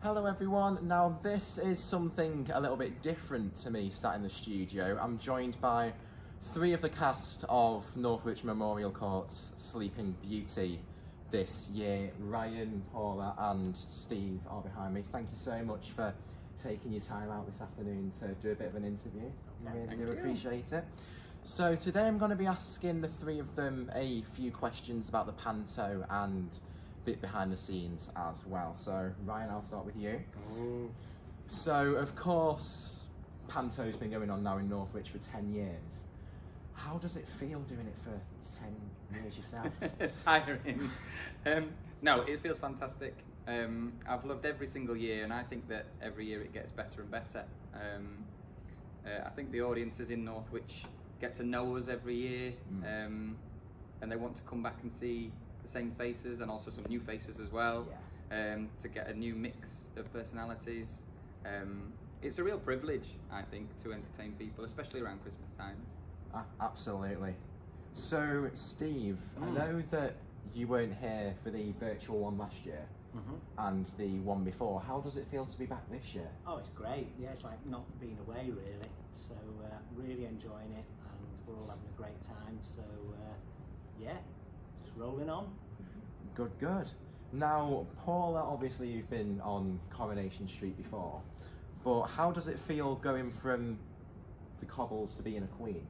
Hello everyone, now this is something a little bit different to me sat in the studio. I'm joined by three of the cast of Northwich Memorial Court's Sleeping Beauty this year. Ryan, Paula and Steve are behind me. Thank you so much for taking your time out this afternoon to do a bit of an interview. Really do appreciate it. So today I'm going to be asking the three of them a few questions about the panto and bit behind the scenes as well. So Ryan, I'll start with you. So of course panto's been going on now in Northwich for 10 years. How does it feel doing it for 10 years yourself? Tiring. No, it feels fantastic. I've loved every single year, and I think that every year it gets better and better. I think the audiences in Northwich get to know us every year, and they want to come back and see the same faces and also some new faces as well, to get a new mix of personalities. It's a real privilege, I think, to entertain people, especially around Christmas time. Absolutely. So Steve, I know that you weren't here for the virtual one last year and the one before. How does it feel to be back this year? Oh, it's great. Yeah, it's like not being away really. So really enjoying it, and we're all having a great time. So yeah, just rolling on. Good, good. Now, Paula, obviously you've been on Coronation Street before, but how does it feel going from the cobbles to being a queen?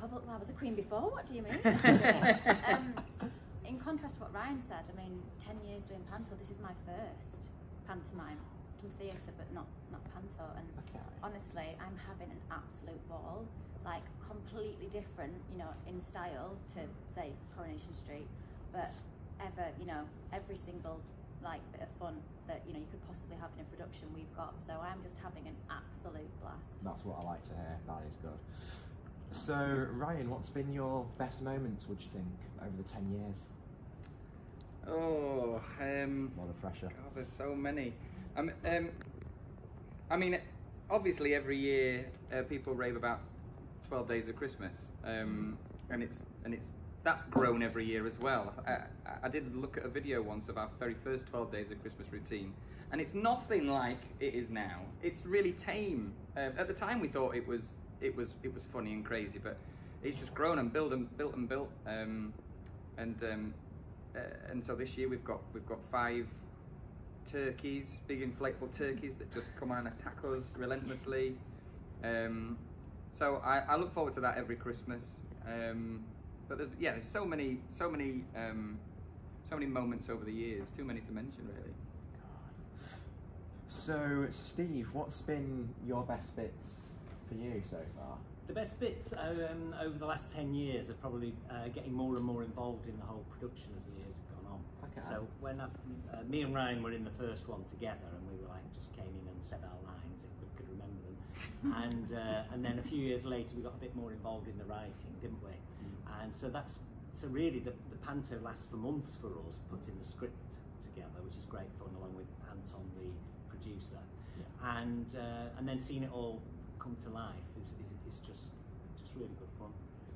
Well, I was a queen before, what do you mean? In contrast to what Ryan said, I mean, 10 years doing panto, this is my first pantomime. I've done theatre, but not panto, and honestly, I'm having an absolute ball. Like, completely different, you know, in style to, say, Coronation Street, but every single, like, bit of fun that, you know, you could possibly have in a production we've got, so I'm just having an absolute blast. That's what I like to hear, that is good. So, Ryan, what's been your best moments, would you think, over the 10 years? Oh, a lot of pressure. God, there's so many. I mean, obviously every year people rave about 12 Days of Christmas, and that's grown every year as well. I did look at a video once of our very first 12 Days of Christmas routine, and it's nothing like it is now. It's really tame. At the time we thought it was funny and crazy, but it's just grown and built and built. And so this year we've got 5 turkeys, big inflatable turkeys that just come on and attack us relentlessly. So I look forward to that every Christmas. But there's so many moments over the years, too many to mention really. So Steve, what's been your best bits for you so far? The best bits over the last 10 years are probably getting more and more involved in the whole production as the years have gone on. So when me and Ryan were in the first one together, and we were like just came in and said our lines if we could remember them, and then a few years later we got a bit more involved in the writing, didn't we? And so really the panto lasts for months for us, putting the script together, which is great fun, along with Anton, the producer, and then seeing it all come to life is just really good fun.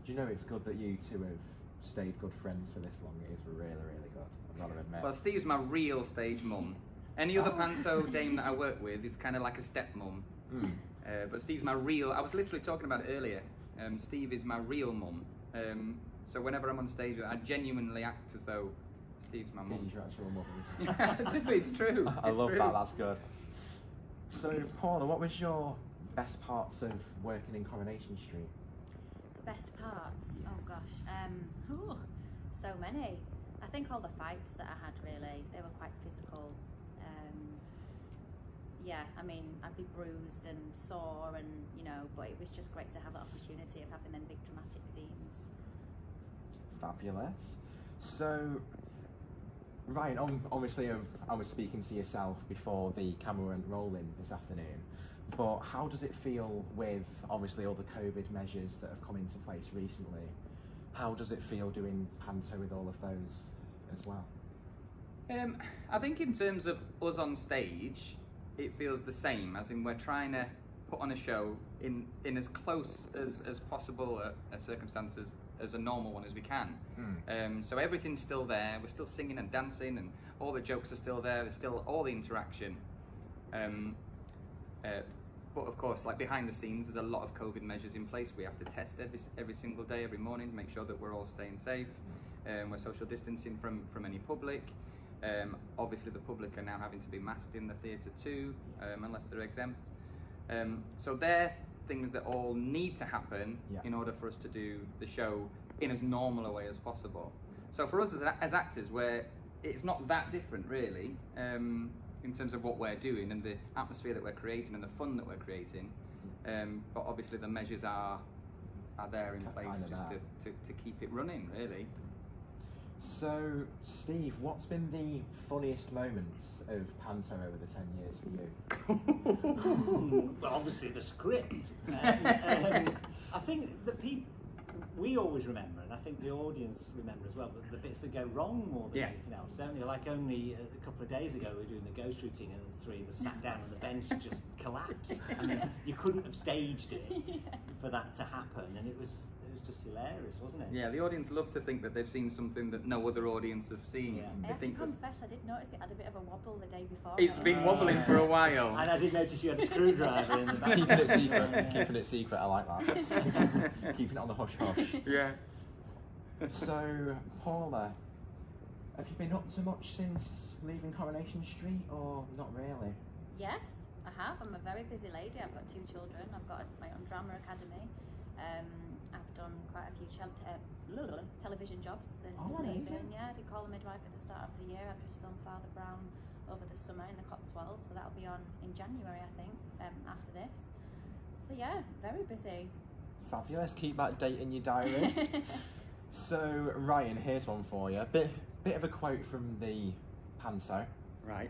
Do you know, it's good that you two have stayed good friends for this long. It is really, really good, I've got to admit. Well, Steve's my real stage mum. Any other panto dame that I work with is kind of like a stepmum. But Steve's my real, I was literally talking about it earlier, Steve is my real mum. So whenever I'm on stage, I genuinely act as though Steve's my mum. He's your actual mum. It's true. I love that, that's good. So Paula, what was your best parts of working in Coronation Street? Best parts? Oh gosh, so many. I think all the fights that I had, really, they were quite physical. Yeah, I mean, I'd be bruised and sore, and you know, but it was just great to have the opportunity of having them big dramatic scenes. Fabulous. So Ryan, obviously I was speaking to yourself before the camera went rolling this afternoon, but how does it feel with obviously all the COVID measures that have come into place recently? How does it feel doing panto with all of those as well? I think in terms of us on stage, it feels the same, as in we're trying to put on a show in as close as possible circumstances as a normal one as we can. So everything's still there. We're still singing and dancing, and all the jokes are still there. There's still all the interaction. But of course, like behind the scenes, there's a lot of COVID measures in place. We have to test every single day, every morning, make sure that we're all staying safe. We're social distancing from any public. Obviously, the public are now having to be masked in the theatre too, unless they're exempt. So they're things that all need to happen in order for us to do the show in as normal a way as possible. So for us as actors, it's not that different really, in terms of what we're doing and the atmosphere that we're creating and the fun that we're creating. But obviously the measures are there in place just to keep it running, really. So, Steve, what's been the funniest moments of panto over the 10 years for you? Well, obviously the script. I think we always remember, and I think the audience remember as well, the bits that go wrong more than anything else, don't they? Like only a couple of days ago we were doing the ghost routine and the three of us sat down on the bench and just collapsed. I mean, you couldn't have staged it for that to happen, and it was just hilarious, wasn't it? Yeah, the audience love to think that they've seen something that no other audience have seen. I have to confess, I did notice it had a bit of a wobble the day before. It's been wobbling for a while. And I did notice you had a screwdriver in the back. Keeping it secret. Keeping it secret, I like that. Keeping it on the hush-hush. Yeah. So, Paula, have you been up to much since leaving Coronation Street, or not really? Yes, I have. I'm a very busy lady. I've got 2 children. I've got my own drama academy. I've done quite a few television jobs since leaving. Yeah, I did Call the Midwife at the start of the year. I've just filmed Father Brown over the summer in the Cotswolds, so that'll be on in January, I think, after this. So yeah, very busy. Fabulous. Keep that date in your diaries. So, Ryan, here's one for you. Bit of a quote from the panto. Right.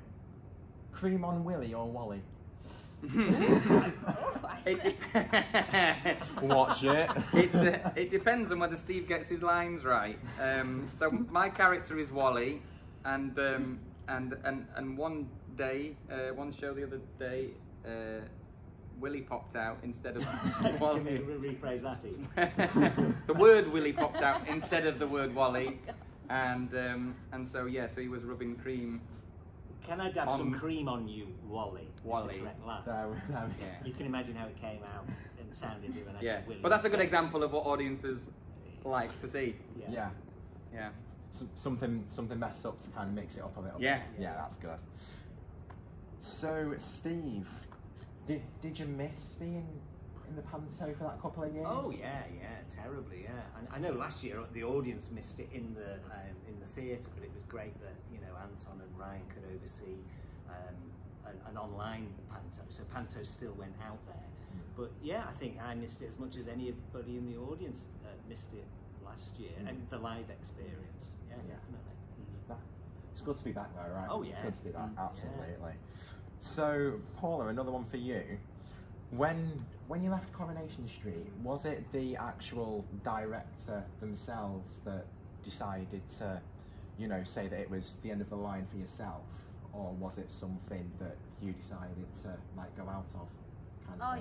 Cream on Willy or Wally? Watch it. It depends on whether Steve gets his lines right. So my character is Wally, and one day, one show the other day, Willy popped out instead of Wally. Can we rephrase that even? The word Willy popped out instead of the word Wally, and so yeah, so he was rubbing cream. Can I dab some cream on you, Wally? Wally. You can imagine how it came out and sounded when I said Willy. But that's a good example of what audiences like to see. Yeah. Something messed up to kind of mix it up a little bit. Yeah, that's good. So, Steve, did you miss being in the panto for that couple of years? Oh yeah, terribly, yeah. And I know last year the audience missed it in the theatre, but it was great that Anton and Ryan could oversee an online panto. So panto still went out there. But yeah, I think I missed it as much as anybody in the audience missed it last year, and the live experience. Yeah, definitely. It's good to be back though, right? Oh yeah, it's good to be back. Absolutely. So, Paula, another one for you. When you left Coronation Street, was it the actual director themselves that decided to, say that it was the end of the line for yourself, or was it something that you decided to go out of?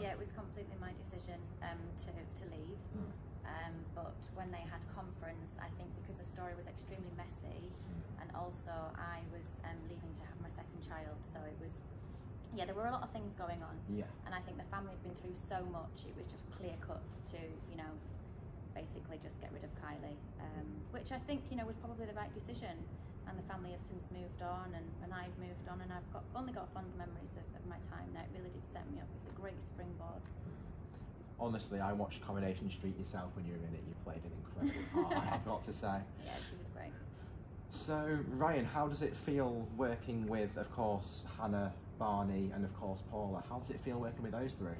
Yeah, it was completely my decision to leave. But when they had conference, I think because the story was extremely messy, and also I was leaving to have my second child, so it was. Yeah, there were a lot of things going on, and I think the family had been through so much, it was just clear cut to, basically just get rid of Kylie, which I think, was probably the right decision, and the family have since moved on, and I've moved on, and I've only got fond memories of my time there. It really did set me up. It's a great springboard. Honestly, I watched Coronation Street yourself when you were in it. You played an incredible part, I have got to say. Yeah, she was great. So, Ryan, how does it feel working with, of course, Hannah, Barney, and of course Paula? How does it feel working with those three?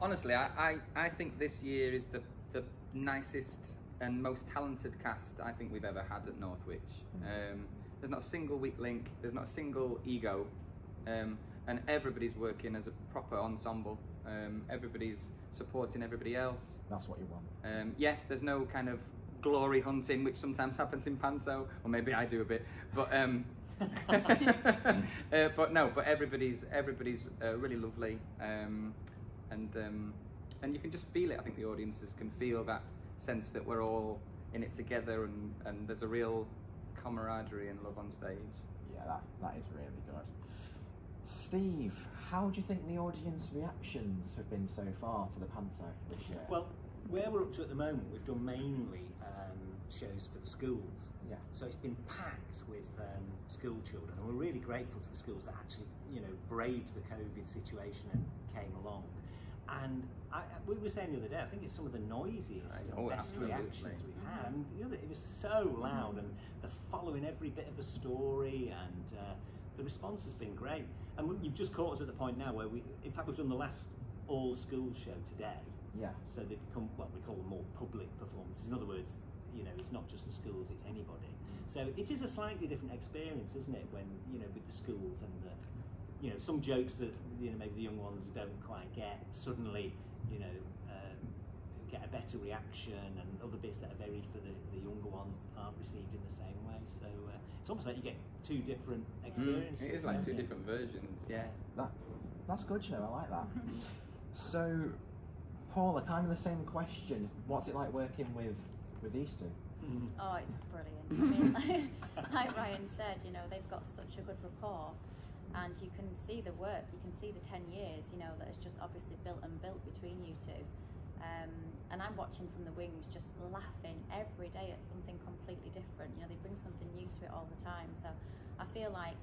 Honestly, I think this year is the nicest and most talented cast I think we've ever had at Northwich. There's not a single weak link, there's not a single ego, and everybody's working as a proper ensemble. Everybody's supporting everybody else. That's what you want. Yeah, there's no kind of glory hunting, which sometimes happens in panto, or maybe I do a bit, but but everybody's really lovely, and you can just feel it. I think the audiences can feel that sense that we're all in it together, and there's a real camaraderie and love on stage. Yeah, that is really good. Steve, how do you think the audience reactions have been so far to the panto this year? Well, where we're up to at the moment, we've done mainly shows for the schools. Yeah. So it's been packed with school children, and we're really grateful to the schools that actually, you know, braved the COVID situation and came along. And we were saying the other day, I think it's some of the noisiest and best reactions we've had. I mean, it was so loud, and they're following every bit of the story, and the response has been great. And you've just caught us at the point now where in fact, we've done the last all-school show today. Yeah. So they become what we call more public performances. In other words, you know, it's not just the schools, it's anybody. So it is a slightly different experience, isn't it, when, you know, with the schools and the, you know, some jokes that, you know, maybe the young ones don't quite get, suddenly, you know, get a better reaction, and other bits that are very for the younger ones aren't received in the same way. So it's almost like you get two different experiences. It is like two different versions, yeah. That's good, you know, I like that. So, Paula, kind of the same question. What's it like working with these two? Oh, it's brilliant. I mean, like Ryan said, you know, they've got such a good rapport, and you can see the work, you can see the 10 years, you know, that it's just obviously built between you two. And I'm watching from the wings, just laughing every day at something completely different. You know, they bring something new to it all the time. So I feel like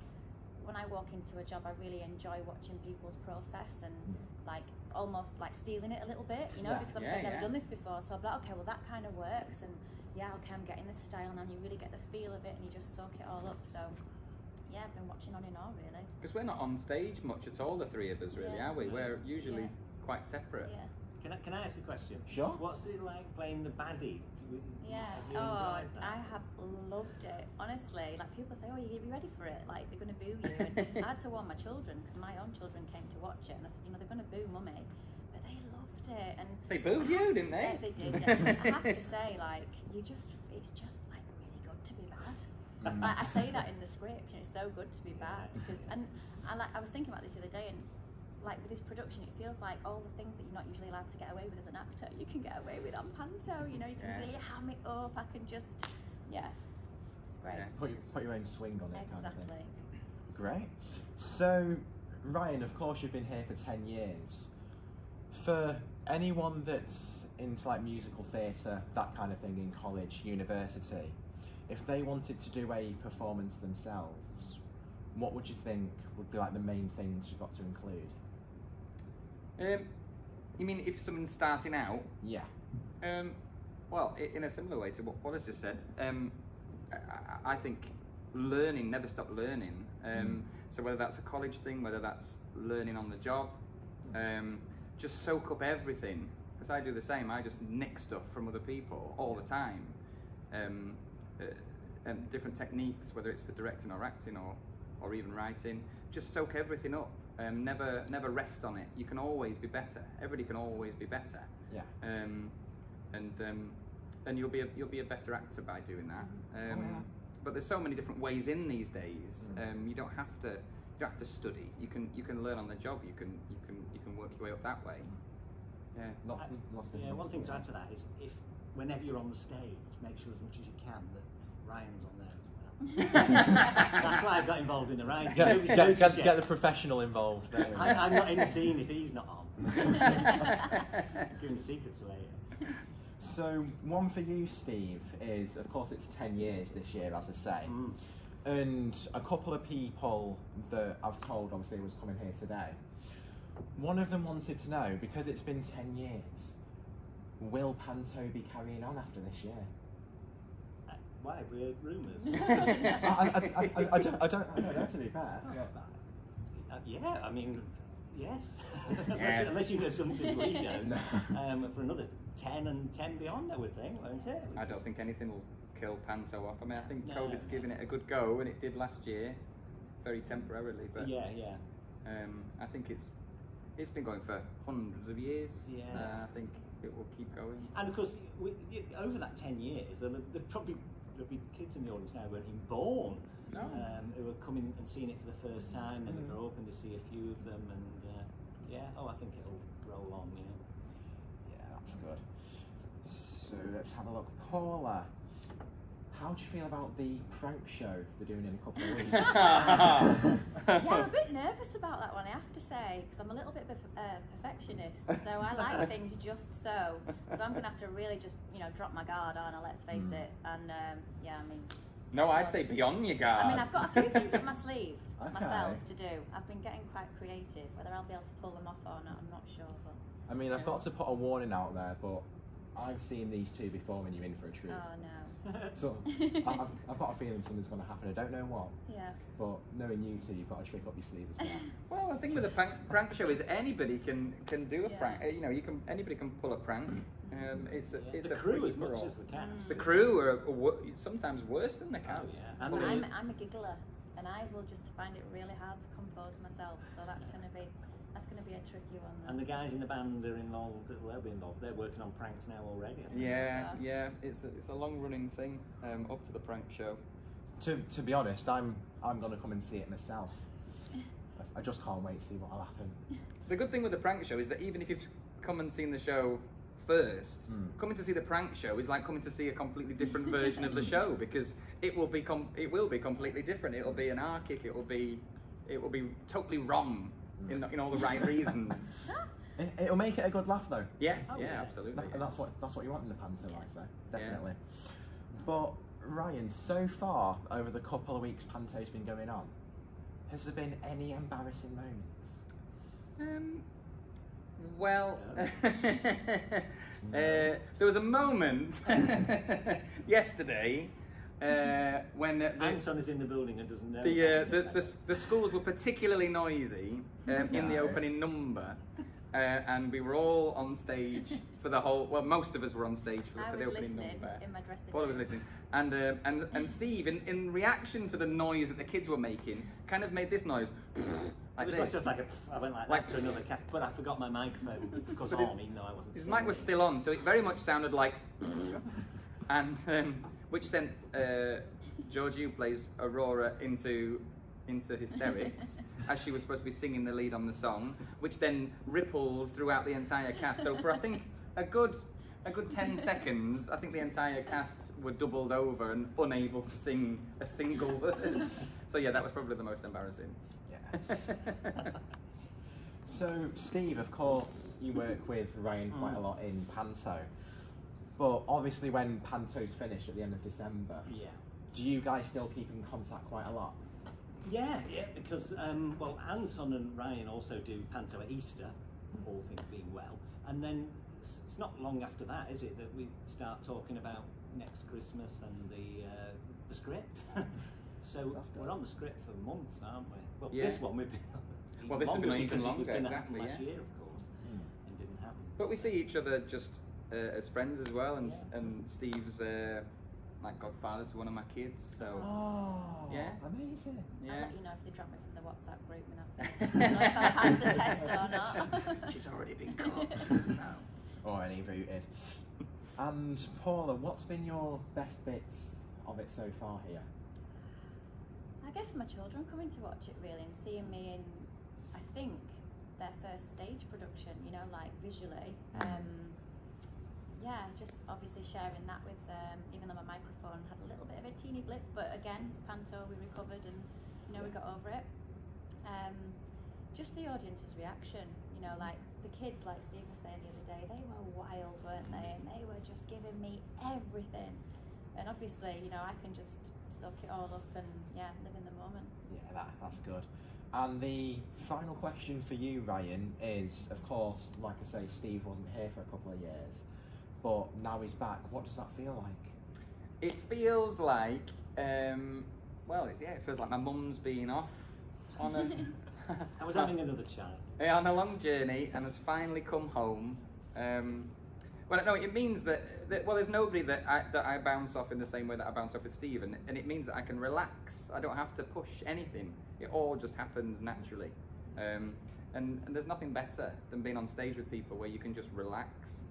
when I walk into a job, I really enjoy watching people's process and like almost like stealing it a little bit, you know, because obviously I've never done this before. So I'm like, okay, well that kind of works, and yeah, okay, I'm getting this style now, and you really get the feel of it, and you just soak it all up. So yeah, I've been watching on and on really. Because we're not on stage much at all, the three of us, really, are we? We're usually quite separate. Yeah. Can I ask a question? Sure. What's it like playing the baddie? Yeah. Oh, I have loved it. Honestly, like people say, "Oh, you ready for it?" Like they're going to boo you. And I had to warn my children because my own children came to watch it, and I said, "You know, they're going to boo Mummy," but they loved it. And they booed you, didn't they? They did. Yeah. I have to say, like, it's just like really good to be bad. Like I say that in the script. You know, it's so good to be bad because, and I was thinking about this the other day, and like with this production, it feels like all the things that you're not usually allowed to get away with as an actor, you can get away with on panto. You know, you can really ham it up. I can just, it's great. Yeah. Put your own swing on it. Exactly. Kind of thing. Great. So, Ryan, of course, you've been here for 10 years. For anyone that's into like musical theatre, that kind of thing in college, university, if they wanted to do a performance themselves, what would you think would be like the main things you've got to include? You mean if someone's starting out? Yeah. Well, in a similar way to what Paula's just said, I think learning, never stop learning. So whether that's a college thing, whether that's learning on the job, just soak up everything. Because I do the same, I just nick stuff from other people all the time. And different techniques, whether it's for directing or acting or even writing, just soak everything up. Never rest on it. You can always be better. Everybody can always be better. Yeah. And you'll be a better actor by doing that. But there's so many different ways in these days. You don't have to study. You can learn on the job. You can work your way up that way. Yeah. One thing to add to that is whenever you're on the stage, make sure as much as you can that Ryan's on there as well. That's why I got involved in the writing. Get the professional involved. I'm not in the scene if he's not on. Giving secrets away. So one for you, Steve, is of course it's 10 years this year, as I say, and a couple of people that I've told obviously was coming here today. One of them wanted to know, because it's been 10 years, will panto be carrying on after this year? Why? Weird rumours. I don't know, to be fair. Yeah, I mean, yes. Unless you know something we don't. For another 10 and 10 beyond, I would think, won't it? I don't think anything will kill panto off. I mean, I think COVID's given it a good go, and it did last year, very temporarily. But I think it's been going for hundreds of years. Yeah. I think it will keep going. And of course, over that 10 years, there'll be kids in the audience now who weren't even born, who are coming and seeing it for the first time, and they're hoping to see a few of them, and I think it'll roll on, Yeah, that's good. So let's have a look. Paula, how do you feel about the prank show they're doing in a couple of weeks? Yeah, I'm a bit nervous about that one, I have to say, because I'm a little bit of a perfectionist, so I like things just so. So I'm going to have to really just, you know, drop my guard on, let's face it. And yeah, I mean... No, I'd say beyond your guard. I mean, I've got a few things up my sleeve myself to do. I've been getting quite creative. Whether I'll be able to pull them off or not, I'm not sure. But I mean, I've got to put a warning out there, but I've seen these two before and you're in for a treat. Oh no. So I've got a feeling something's going to happen. I don't know what. Yeah. But knowing you two, you've got a trick up your sleeve as well. Well, the thing with a prank show is anybody can do a prank. You know, anybody can pull a prank. It's the crew as much as the cast. The crew are sometimes worse than the cast. I'm a giggler, and I will just find it really hard to compose myself. So that's going to be a tricky one. And the guys in the band are involved. They'll be involved. They're working on pranks now already. Yeah. It's a long running thing up to the prank show. To be honest, I'm going to come and see it myself. I just can't wait to see what'll happen. The good thing with the prank show is that even if you've come and seen the show first, coming to see the prank show is like coming to see a completely different version of the show, because it will be completely different. It'll be anarchic. It will be totally wrong in all the right reasons. It'll make it a good laugh though. Yeah, absolutely. That's what you want in the panto, I'd say, definitely. Yeah. But Ryan, so far over the couple of weeks panto's been going on, has there been any embarrassing moments? Well, there was a moment yesterday when Anton is in the building and doesn't know. The schools were particularly noisy in the opening number, and we were all on stage for the whole. Well, most of us were on stage for the opening number. In my dressing room. Paula was listening, and Steve, in reaction to the noise that the kids were making, kind of made this noise. Like it was just like I went like to another cast, but I forgot my microphone because on, even though I wasn't. His mic was still on, so it very much sounded like, and which sent Georgie, who plays Aurora, into hysterics as she was supposed to be singing the lead on the song, which then rippled throughout the entire cast. So for I think a good 10 seconds, I think the entire cast were doubled over and unable to sing a single word. So yeah, that was probably the most embarrassing. So Steve, of course, you work with Ryan quite a lot in panto, but obviously when panto's finished at the end of December, do you guys still keep in contact quite a lot? Yeah, because well, Anton and Ryan also do panto at Easter, all things being well, and then it's not long after that, is it, that we start talking about next Christmas and the script. So we're on the script for months, aren't we? Well, this one we've been on. Well, this has been even longer, exactly. Last year, of course, and didn't happen. But we see each other just as friends as well, and Steve's like godfather to one of my kids. So amazing. Yeah. I'll let you know if they drop me from the WhatsApp group and I don't know if I passed the test or not. She's already been caught. Already rooted. And Paula, what's been your best bits of it so far here? I guess my children coming to watch it really and seeing me in, I think, their first stage production, you know, like visually. Yeah, just obviously sharing that with them, even though my microphone had a little bit of a teeny blip, but again, it's panto, we recovered and, you know, we got over it. Just the audience's reaction, you know, like the kids, like Steve was saying the other day, they were wild, weren't they? And they were just giving me everything. And obviously, you know, I can just soak it all up and, yeah, live in the moment. Yeah, that's good. And the final question for you, Ryan, is, of course, like I say, Steve wasn't here for a couple of years, but now he's back. What does that feel like? It feels like, well, it feels like my mum's been off on a... I was having another child. Yeah, on a long journey and has finally come home. Well, no, it means that well, there's nobody that I bounce off in the same way that I bounce off with Steve, and it means that I can relax. I don't have to push anything. It all just happens naturally. And there's nothing better than being on stage with people where you can just relax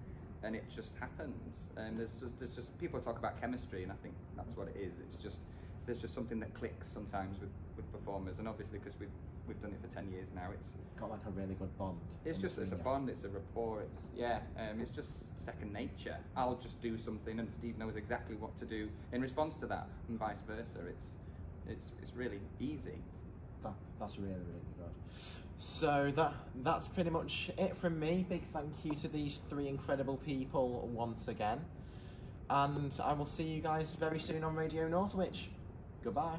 and it just happens. And there's just people talk about chemistry, and I think that's what it is. It's just there's just something that clicks sometimes with performers, and obviously because we've done it for 10 years now. It's got like a really good bond. It's a bond, it's a rapport, it's just second nature. I'll just do something and Steve knows exactly what to do in response to that, and vice versa. It's really easy. That's really, really good. So that's pretty much it from me. Big thank you to these three incredible people once again. And I will see you guys very soon on Radio Northwich. Goodbye.